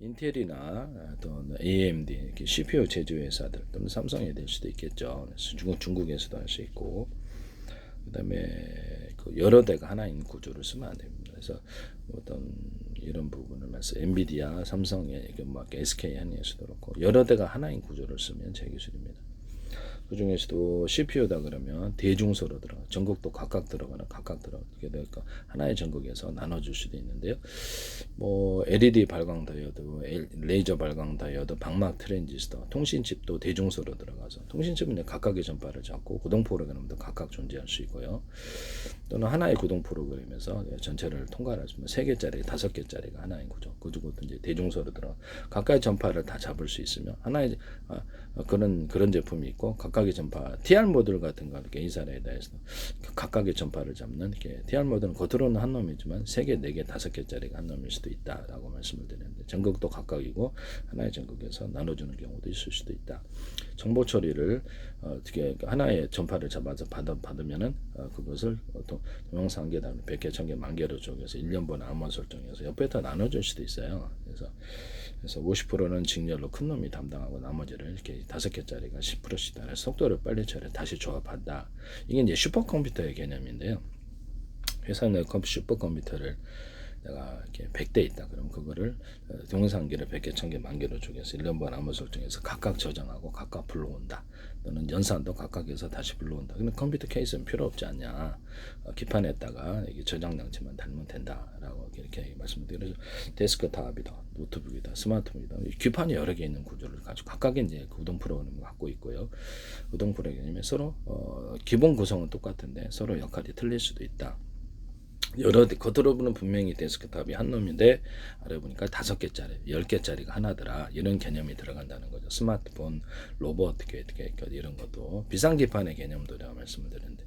인텔이나 또는 AMD 이렇게 CPU 제조 회사들 또는 삼성이 될 수도 있겠죠. 그래서 중국에서도 할 수 있고, 그다음에 그 여러 대가 하나인 구조를 쓰면 안 됩니다. 그래서 어떤 이런 부분을 말해서 엔비디아, 삼성의 막 SK 하이닉스도 그렇고 여러 대가 하나인 구조를 쓰면 제 기술입니다. 그 중에서도 CPU다 그러면 대중소로 들어가, 전극도 각각 들어가나 각각 들어가게 되니까 하나의 전극에서 나눠줄 수도 있는데요. 뭐 LED 발광 다이오드, 레이저 발광 다이오드, 방막 트랜지스터, 통신칩도 대중소로 들어가서 통신칩은 이제 각각의 전파를 잡고 구동 프로그램도 각각 존재할 수 있고요. 또는 하나의 구동 프로그램에서 전체를 통과할 수 있는 3개짜리, 5개짜리가 하나인 구조. 그리고 이제 대중소로 들어 각각의 전파를 다 잡을 수 있으면 하나의 그런 제품이 있고, 각각의 전파 TR 모듈 같은 거 이렇게 A사례에 대해서 각각의 전파를 잡는 게, TR 모듈은 겉으로는 한 놈이지만 3개, 4개, 5개짜리가 한 놈일 수도 있다라고 말씀을 드리는데, 전극도 각각이고 하나의 전극에서 나눠주는 경우도 있을 수도 있다. 정보 처리를 어떻게 하나의 전파를 잡아서 받으면은 그것을 동영상 한 개, 다음에 100개, 1000개, 만 개로 쪼개서 1년분 암호 설정해서 옆에다 나눠줄 수도 있어요. 그래서 50%는 직렬로 큰 놈이 담당하고 나머지를 이렇게 5개짜리가 10%씩 따라 속도를 빨리 처리 다시 조합한다. 이게 이제 슈퍼컴퓨터의 개념인데요. 회사 내 슈퍼컴퓨터를 내가 이렇게 100대 있다. 그럼 그거를 동영상기를 100개, 1000개, 만 개로 쪼개서 1년분 암호 설정해서 각각 저장하고 각각 불러온다. 또는 연산도 각각에서 다시 불러온다. 근데 컴퓨터 케이스는 필요 없지 않냐. 기판에다가 이게 저장 장치만 달면 된다라고 이렇게 말씀드려요. 데스크탑이다, 노트북이다, 스마트폰이다. 기판이 여러 개 있는 구조를 가지고 각각의 이제 구동 프로그램을 갖고 있고요. 구동 프로그램이 서로 기본 구성은 똑같은데 서로 역할이 틀릴 수도 있다. 여러 대, 겉으로 보는 분명히 데스크탑이 한 놈인데 아래 보니까 5개짜리, 10개짜리가 하나더라. 이런 개념이 들어간다는 거죠. 스마트폰, 로봇, 이런 것도 비상기판의 개념도 내가 말씀을 드렸는데,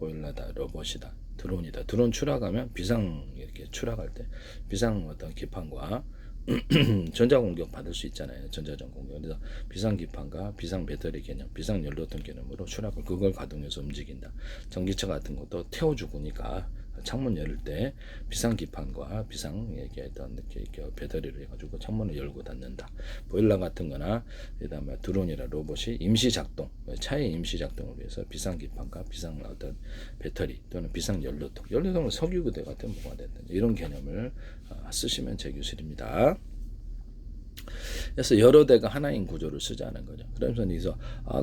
보일러다, 로봇이다, 드론이다. 드론 추락하면 비상 이렇게 추락할 때 비상 어떤 기판과 전자공격 받을 수 있잖아요. 전자전 공격. 그래서 비상기판과 비상 배터리 개념, 비상 연료통 개념으로 추락을 그걸 가동해서 움직인다. 전기차 같은 것도 태워 죽으니까 창문 열을 때 비상기판과 비상 어떤 배터리를 해가지고 창문을 열고 닫는다. 보일러 같은 거나 그다음에 드론이나 로봇이 임시 작동, 차의 임시 작동을 위해서 비상기판과 비상 어떤 배터리 또는 비상 연료통, 연료통은 석유부대 같은 뭐가 됐든 이런 개념을 쓰시면 제 기술입니다. 그래서 여러 대가 하나인 구조를 쓰자는 거죠. 그러면서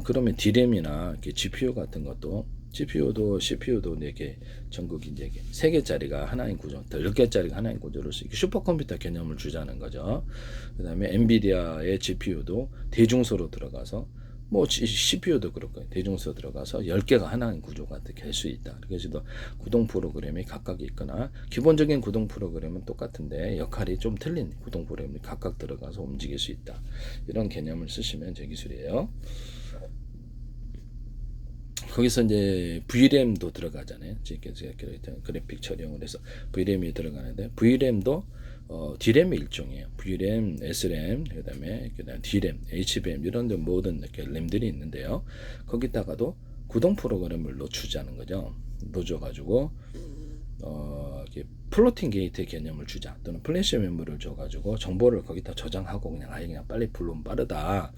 그러면 D램이나 GPU 같은 것도 GPU도 CPU도 4개, 전극이 4개, 3개짜리가 하나인 구조, 10개짜리가 하나인 구조를 쓰고 슈퍼컴퓨터 개념을 주자는 거죠. 그 다음에 엔비디아의 GPU도 대중소로 들어가서 뭐 CPU도 그렇고 대중소 들어가서 10개가 하나인 구조가 될 수 있다. 그래서 구동 프로그램이 각각 있거나 기본적인 구동 프로그램은 똑같은데 역할이 좀 틀린 구동 프로그램이 각각 들어가서 움직일 수 있다. 이런 개념을 쓰시면 제 기술이에요. 거기서 이제 VRAM도 들어가잖아요. 그래픽 처리용을 해서 VRAM이 들어가는데 VRAM도 D램의 일종이에요. VRAM, SRAM, 그다음에 D램, HBM 이런 데 모든 이렇게 램들이 있는데요. 거기다가도 구동 프로그램을 넣어주자는 거죠. 넣어줘가지고 이렇게 플로팅 게이트 개념을 주자, 또는 플래시 메모리를 줘가지고 정보를 거기다 저장하고 그냥 빨리 불러면 빠르다.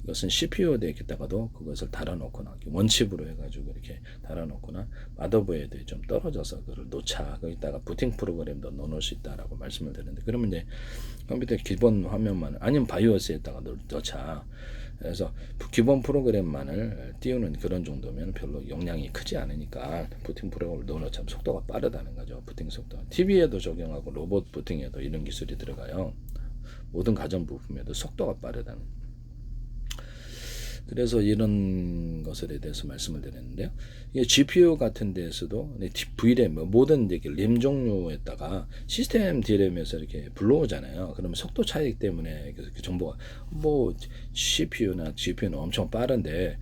이것은 CPU에 있다가도 그것을 달아놓거나 원칩으로 해가지고 이렇게 달아놓거나 마더보드에 좀 떨어져서 그걸 놓자. 거기다가 부팅 프로그램도 넣어놓을 수 있다라고 말씀을 드렸는데, 그러면 이제 컴퓨터 기본 화면만 아니면 바이오스에다가 넣자. 그래서 기본 프로그램만을 띄우는 그런 정도면 별로 용량이 크지 않으니까 부팅 프로그램을 넣어놓자면 속도가 빠르다는 거죠. 부팅 속도. TV에도 적용하고 로봇 부팅에도 이런 기술이 들어가요. 모든 가전 부품에도 속도가 빠르다는. 그래서 이런 것에 대해서 말씀을 드렸는데요. 이게 GPU 같은 데에서도 VRAM, 모든 램 종류에다가 시스템 D램에서 이렇게 불러오잖아요. 그러면 속도 차이 때문에 그 정보가 CPU나 GPU는 엄청 빠른데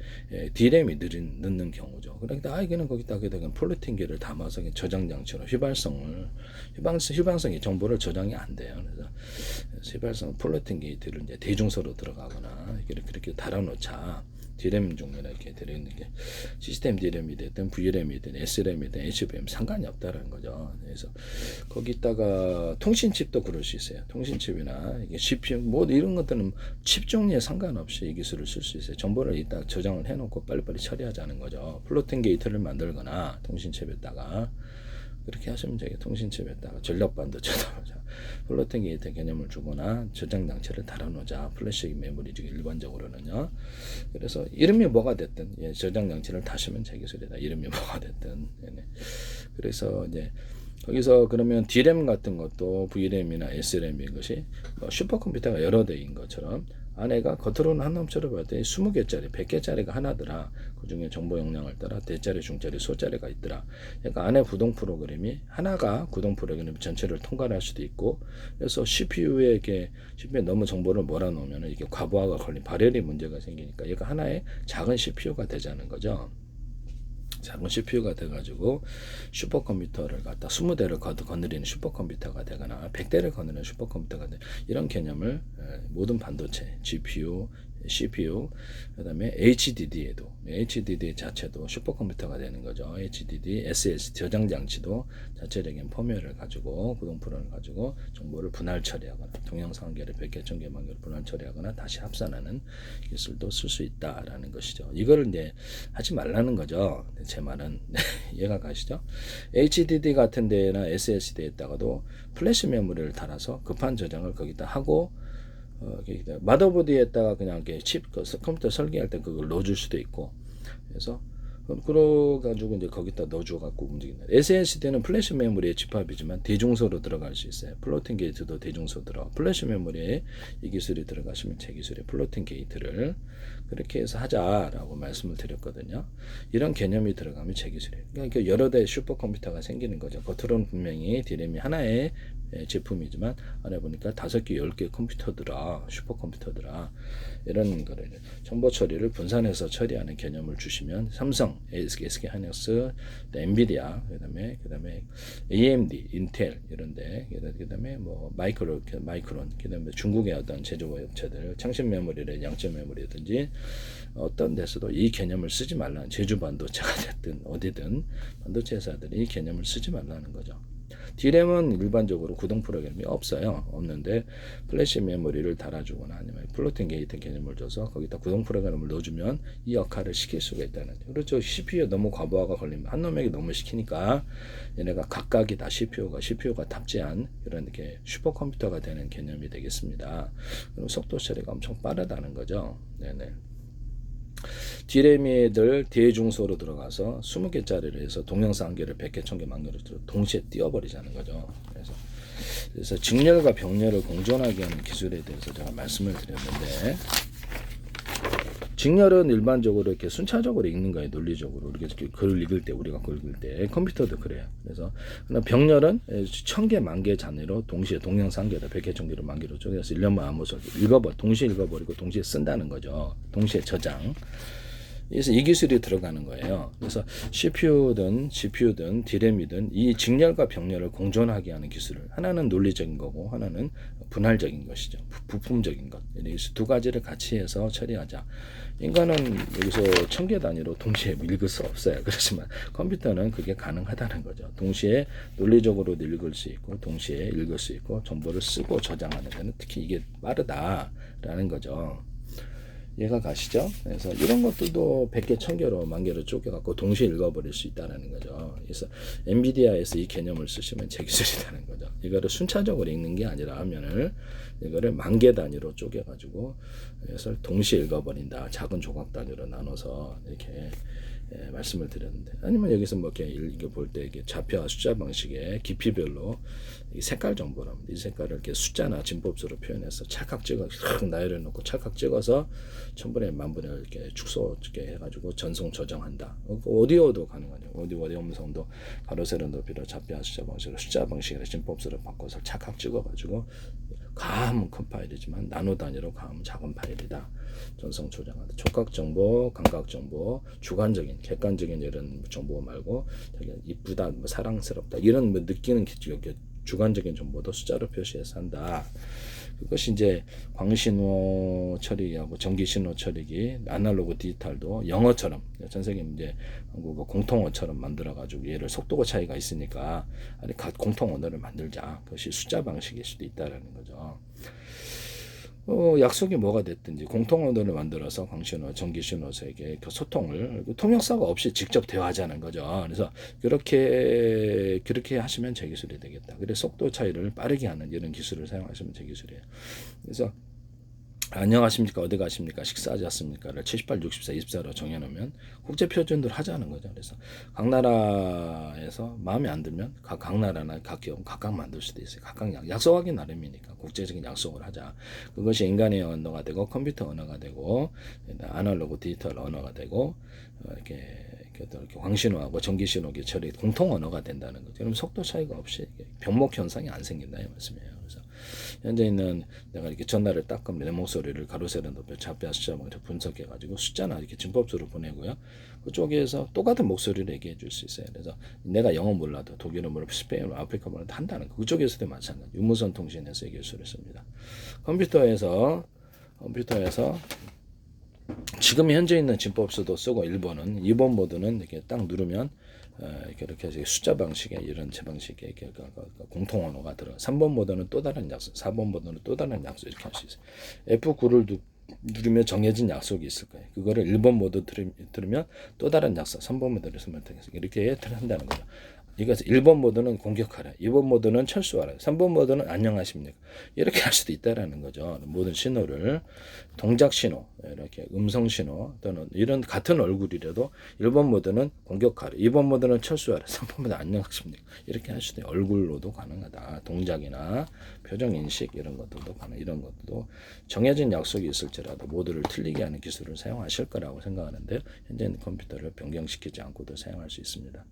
D램이 늦는 경우죠. 그러니까 이거는 거기다가 플로팅기를 담아서 저장 장치로 휘발성이 정보를 저장이 안 돼요. 그래서 휘발성 플로팅 게이트를 이제 대중소로 들어가거나 그렇게 달아놓자. D램 종류나 이렇게 들어있는 게 시스템 D램이 됐든 VRAM이든 SRAM이든 HBM 상관이 없다라는 거죠. 그래서 거기다가 통신칩도 그럴 수 있어요. 통신칩이나 이게 CPU 뭐 이런 것들은 칩 종류에 상관없이 이 기술을 쓸 수 있어요. 정보를 이따 저장을 해놓고 빨리빨리 처리하자는 거죠. 플로팅 게이트를 만들거나 통신칩에다가 그렇게 하시면 되게 통신칩에다가 전력 반도체도 플로팅 게이트 개념을 주거나 저장 장치를 달아놓자. 플래시 메모리 중에 일반적으로는요. 그래서 이름이 뭐가 됐든 예, 저장 장치를 다시면 제 기술이다. 이름이 뭐가 됐든. 예, 그래서 이제 거기서 그러면 D램 같은 것도 VRAM이나 SRAM인 것이 뭐 슈퍼컴퓨터가 여러 대인 것처럼 안에가 겉으로는 한 놈처럼 봤더니 20개짜리, 100개짜리가 하나더라. 그 중에 정보 용량을 따라 대짜리, 중짜리, 소짜리가 있더라. 그러니까 안에 구동 프로그램이 하나가 구동 프로그램 전체를 통과할 수도 있고, 그래서 CPU에 너무 정보를 몰아넣으면 이게 과부하가 걸린 발열이 문제가 생기니까 얘가 하나의 작은 CPU가 되자는 거죠. 작은 CPU가 돼가지고 슈퍼컴퓨터를 갖다 20대를 거느리는 슈퍼컴퓨터가 되거나 100대를 거느리는 슈퍼컴퓨터가 되는 이런 개념을 모든 반도체, GPU, CPU, 그 다음에 HDD 자체도 슈퍼컴퓨터가 되는 거죠. HDD, SSD 저장 장치도 자체적인 포맷을 가지고 구동 프로를 가지고 정보를 분할 처리하거나 동영상 한 개를 100개, 1000개, 만 개를 분할 처리하거나 다시 합산하는 기술도 쓸 수 있다라는 것이죠. 이거를 이제 하지 말라는 거죠. 제 말은 이해가 가시죠? HDD 같은 데나 SSD에다가도 플래시 메모리를 달아서 급한 저장을 거기다 하고 마더보드에다가 그냥 이렇게 칩 컴퓨터 설계할 때 그걸 넣어줄 수도 있고, 그래서 그래가지고 이제 거기다 넣어줘갖고 움직인다. SSD는 플래시 메모리의 집합이지만 대중소로 들어갈 수 있어요. 플로팅 게이트도 대중소 들어. 플래시 메모리에 이 기술이 들어가시면 제 기술의 플로팅 게이트를 그렇게 해서 하자라고 말씀을 드렸거든요. 이런 개념이 들어가면 제 기술이에요. 그러니까 여러 대의 슈퍼컴퓨터가 생기는 거죠. 겉으로는 분명히 D램이 하나의 제품이지만 안에 보니까 5개, 10개 컴퓨터들아, 슈퍼컴퓨터들아 이런 거를 정보 처리를 분산해서 처리하는 개념을 주시면 삼성, SK 하이닉스, 엔비디아, 그다음에 AMD, 인텔 이런데 그다음에 뭐 마이크론, 그다음에 중국의 어떤 제조업 업체들 창신 메모리를 양적 메모리든지 어떤 데서도 이 개념을 쓰지 말라는 제주 반도체가 됐든 어디든 반도체 회사들이 이 개념을 쓰지 말라는 거죠. D램은 일반적으로 구동 프로그램이 없는데 플래시 메모리를 달아주거나 아니면 플로팅 게이트 개념을 줘서 거기다 구동 프로그램을 넣어주면 이 역할을 시킬 수가 있다는 거죠. 그렇죠. CPU에 너무 과부하가 걸리면 한 놈에게 너무 시키니까 얘네가 각각이 다 CPU가 탑재한 이런 이렇게 슈퍼컴퓨터가 되는 개념이 되겠습니다. 그럼 속도 처리가 엄청 빠르다는 거죠. 네네. D램이들 대중소로 들어가서 20개짜리를 해서 동영상 한 개를 100개, 1000개, 만 개를 동시에 띄워버리자는 거죠. 그래서 직렬과 병렬을 공존하게 하는 기술에 대해서 제가 말씀을 드렸는데, 직렬은 일반적으로 이렇게 순차적으로 읽는 거예요. 논리적으로 이렇게 글을 읽을 때, 우리가 글 읽을 때 컴퓨터도 그래요. 그래서 병렬은 1000개, 10,000개 잔해로 동시에 동영상 한 개다 100개, 1000개를 10,000개로 쪼개서 일련만 아무것도 동시에 읽어버리고 동시에 쓴다는 거죠. 동시에 저장. 그래서 이 기술이 들어가는 거예요. 그래서 CPU든 GPU든 D램이든 이 직렬과 병렬을 공존하게 하는 기술을, 하나는 논리적인 거고 하나는 분할적인 것이죠. 부품적인 것. 그래서 두 가지를 같이 해서 처리하자. 인간은 여기서 1000개 단위로 동시에 읽을 수 없어요. 그렇지만 컴퓨터는 그게 가능하다는 거죠. 동시에 논리적으로도 읽을 수 있고 동시에 읽을 수 있고 정보를 쓰고 저장하는 데는 특히 이게 빠르다라는 거죠. 이해가 가시죠? 그래서 이런 것들도 100개, 1000개로 10,000개로 쪼개갖고 동시에 읽어버릴 수 있다는 거죠. 그래서 엔비디아에서 이 개념을 쓰시면 제 기술이라는 거죠. 이거를 순차적으로 읽는 게 아니라 화면을 이거를 10,000개 단위로 쪼개가지고 그래서 동시에 읽어버린다. 작은 조각 단위로 나눠서 이렇게 말씀을 드렸는데, 아니면 여기서 뭐 이렇게 읽어볼 때 이게 좌표와 숫자 방식의 깊이별로 이 색깔 정보랍니다. 이 색깔을 이렇게 숫자나 진법수로 표현해서 찰칵 찍어 나열해 놓고 찰칵 찍어서 1000분의 10,000분의 이렇게 축소 이렇게 해가지고 전송 저장한다. 오디오도 가능하죠. 오디오 음성도 가로 세로 높이로 좌표와 숫자 방식으로 숫자 방식으로 진법수로 바꿔서 찰칵 찍어가지고 가함은 큰 파일이지만 나노 단위로 가함은 작은 파일이다. 전송 저장한다. 촉각 정보, 감각 정보, 주관적인, 객관적인 이런 정보 말고 되게 이쁘다, 뭐 사랑스럽다 이런 뭐 느끼는 주관적인 정보도 숫자로 표시해서 한다. 그것이 이제 광신호 처리하고 전기신호 처리기, 아날로그 디지털도 영어처럼 전 세계 이제 한국어 공통어처럼 만들어가지고 얘를 속도가 차이가 있으니까 아니 공통 언어를 만들자. 그것이 숫자 방식일 수도 있다라는 거죠. 약속이 뭐가 됐든지 공통 언어를 만들어서 광신호, 전기신호에게 그 소통을 통역사가 없이 직접 대화하자는 거죠. 그래서 그렇게 하시면 제 기술이 되겠다. 그래서 속도 차이를 빠르게 하는 이런 기술을 사용하시면 제 기술이에요. 그래서 안녕하십니까, 어디 가십니까, 식사하셨습니까를 78, 64, 24로 정해놓으면 국제 표준으로 하자는 거죠. 그래서 각 나라에서 마음에 안 들면 각 나라나 각 기업 각각 만들 수도 있어요. 각각 약속하기 나름이니까 국제적인 약속을 하자. 그것이 인간의 언어가 되고 컴퓨터 언어가 되고 아날로그 디지털 언어가 되고 이렇게 광신호하고 전기신호기 처리 공통 언어가 된다는 거죠. 그럼 속도 차이가 없이 병목 현상이 안 생긴다 이 말씀이에요. 그래서 현재 있는 내가 이렇게 전화를 딱 하면 내 목소리를 가로세로 높여 좌표 숫자만 분석해가지고 숫자나 이렇게 진법수로 보내고요. 그쪽에서 똑같은 목소리를 얘기해 줄 수 있어요. 그래서 내가 영어 몰라도 독일어 몰라도 스페인어, 아프리카 몰라도 한다는 거. 그쪽에서도 마찬가지. 유무선 통신에서 이 기술을 씁니다. 컴퓨터에서 지금 현재 있는 진법수도 쓰고 1번은 2번 모드는 이렇게 딱 누르면 이렇게 숫자 방식의 이런 제 방식의 공통 언어가 들어. 3번 모드는 또 다른 약속, 4번 모드는 또 다른 약속 이렇게 할 수 있어요. F9를 누르면 정해진 약속이 있을 거예요. 그거를 1번 모드 들으면 또 다른 약속, 3번 모드를 쓰면 되겠어요. 이렇게 한다는 거죠. 이것은 1번 모드는 공격하라, 2번 모드는 철수하라, 3번 모드는 안녕하십니까, 이렇게 할 수도 있다라는 거죠. 모든 신호를 동작 신호, 이렇게 음성 신호 또는 이런 같은 얼굴이라도 1번 모드는 공격하라, 2번 모드는 철수하라, 3번 모드는 안녕하십니까, 이렇게 할 수도 있어요. 얼굴로도 가능하다. 동작이나 표정 인식 이런 것들도 이런 것도 정해진 약속이 있을지라도 모두를 틀리게 하는 기술을 사용하실 거라고 생각하는데 현재는 컴퓨터를 변경시키지 않고도 사용할 수 있습니다.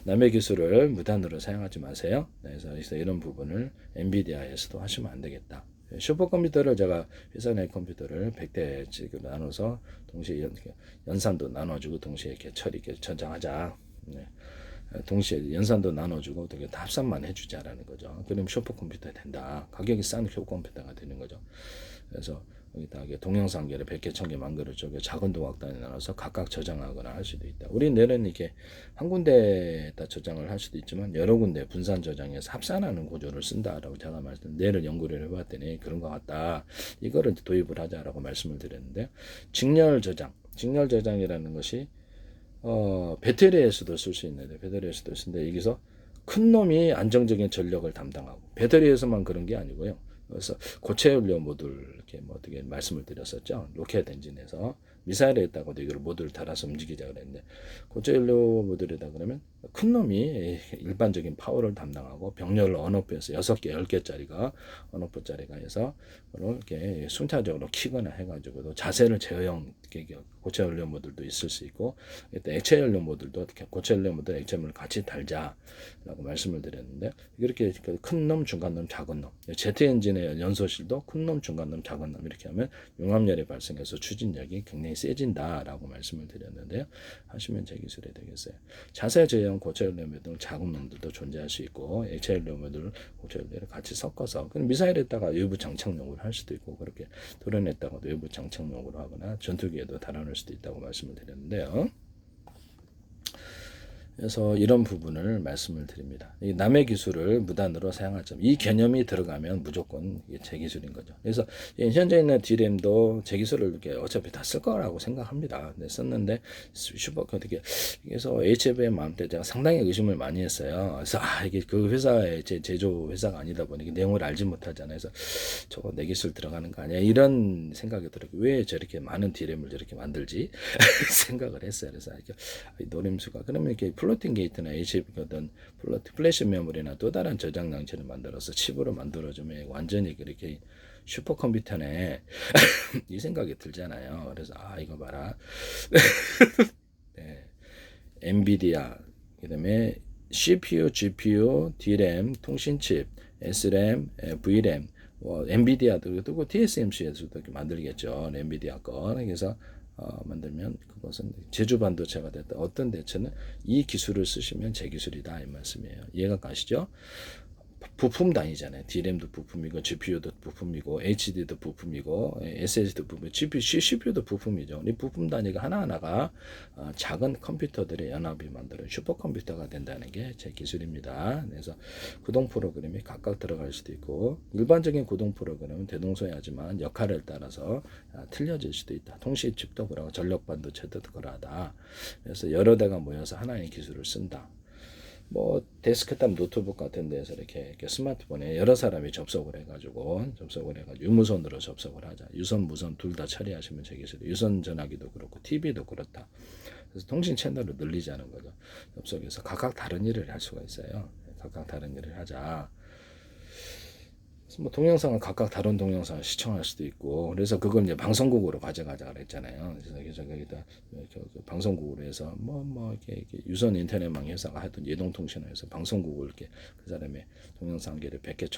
남의 기술을 무단으로 사용하지 마세요. 그래서 이런 부분을 엔비디아에서도 하시면 안 되겠다. 슈퍼컴퓨터를 제가 회사 내 컴퓨터를 100대 나눠서 동시에 연산도 나눠주고 동시에 이렇게 이렇게 전장하자. 네. 동시에 연산도 나눠주고 되게 합산만 해주자라는 거죠. 그럼 슈퍼컴퓨터 된다. 가격이 싼 슈퍼컴퓨터가 되는 거죠. 그래서 여기다 동영상계를 100개, 1000개 만들어주고 작은 동학단에 나눠서 각각 저장하거나 할 수도 있다. 우리 내는 이렇게 한 군데에다 저장을 할 수도 있지만 여러 군데 분산 저장해서 합산하는 구조를 쓴다라고 제가 내를 연구를 해봤더니 그런 것 같다. 이거를 도입을 하자라고 말씀을 드렸는데 직렬 저장이라는 것이 배터리에서도 쓸 수 있는데 배터리에서도 쓰는데 여기서 큰 놈이 안정적인 전력을 담당하고 배터리에서만 그런 게 아니고요. 그래서 고체 연료 모듈 이렇게 어떻게 말씀을 드렸었죠. 로켓 엔진에서 미사일에 있다고도 이걸 모듈을 달아서 움직이자 그랬는데 고체 연료 모듈이다 그러면 큰 놈이 일반적인 파워를 담당하고 병렬을 언어표에서 6개, 10개짜리가 언어표짜리가 해서 이렇게 순차적으로 키거나 해가지고 자세를 제어형 고체 연료 모듈도 있을 수 있고 액체 연료 모듈도 어떻게 고체 연료 모듈 액체물을 같이 달자라고 말씀을 드렸는데 이렇게 큰 놈, 중간 놈, 작은 놈 제트 엔진의 연소실도 큰 놈, 중간 놈, 작은 놈 이렇게 하면 융합열이 발생해서 추진력이 굉장히 세진다라고 말씀을 드렸는데요. 하시면 제 기술이 되겠어요. 자세 제어형 고체 연료 모듈 작은 놈들도 존재할 수 있고 액체 연료 모듈, 고체 연료를 같이 섞어서 미사일에다가 외부 장착용으로 할 수도 있고 그렇게 드론에다가도 외부 장착용으로 하거나 전투기에도 달아놓을 수도 있다고 말씀을 드렸는데요. 그래서 이런 부분을 말씀을 드립니다. 이 남의 기술을 무단으로 사용하지 이 개념이 들어가면 무조건 이게 제 기술인 거죠. 그래서 현재 있는 D램도 제 기술을 이렇게 어차피 다 쓸 거라고 생각합니다. 근데 썼는데 어떻게 그래서 HF의 마음 때 제가 상당히 의심을 많이 했어요. 그래서 이게 그 회사의 제조 회사가 아니다 보니 내용을 알지 못하잖아요. 그래서 저거 내 기술 들어가는 거 아니야? 이런 생각이 들어요. 왜 저렇게 많은 D램을 저렇게 만들지? 생각을 했어요. 그래서 노림수가 그러면 이렇게 플로팅 게이트나 HF거든 플래시 메모리나 또 다른 저장 장치를 만들어서 칩으로 만들어주면 완전히 그렇게 슈퍼컴퓨터네 이 생각이 들잖아요. 그래서 이거 봐라. 네. 엔비디아 그다음에 CPU, GPU, D램, 통신칩, SRAM, VRAM, 엔비디아도 그리고 TSMC에서도 이렇게 만들겠죠. 엔비디아 거. 그래서 만들면 그것은 제조 반도체가 됐다. 어떤 대체는 이 기술을 쓰시면 제 기술이다 이 말씀이에요. 이해가 가시죠? 부품 단위잖아요. DRAM도 부품이고 GPU도 부품이고 HD도 부품이고 SSD도 부품, CPU도 부품이죠. 이 부품 단위가 하나하나가 작은 컴퓨터들의 연합이 만드는 슈퍼컴퓨터가 된다는 게 제 기술입니다. 그래서 구동 프로그램이 각각 들어갈 수도 있고 일반적인 구동 프로그램은 대동소이하지만 역할을 따라서 틀려질 수도 있다. 통신칩도 그러고 전력반도체도 그러하다. 그래서 여러 대가 모여서 하나의 기술을 쓴다. 뭐 데스크탑 노트북 같은 데서 이렇게 스마트폰에 여러 사람이 접속을 해가지고 유무선으로 접속을 하자. 유선 무선 둘 다 처리하시면 되겠어요. 유선 전화기도 그렇고 TV도 그렇다. 그래서 통신 채널을 늘리자는 거죠. 접속해서 각각 다른 일을 할 수가 있어요. 각각 다른 일을 하자. 그래서 뭐 동영상은 각각 다른 동영상을 시청할 수도 있고, 그래서 그걸 이제 방송국으로 가져가자 그랬잖아요. 그래서 거기다 방송국으로 해서 이렇게 유선 인터넷망 회사가 하여튼 예동통신을 해서 방송국을 이렇게 그 사람의 동영상기를 100개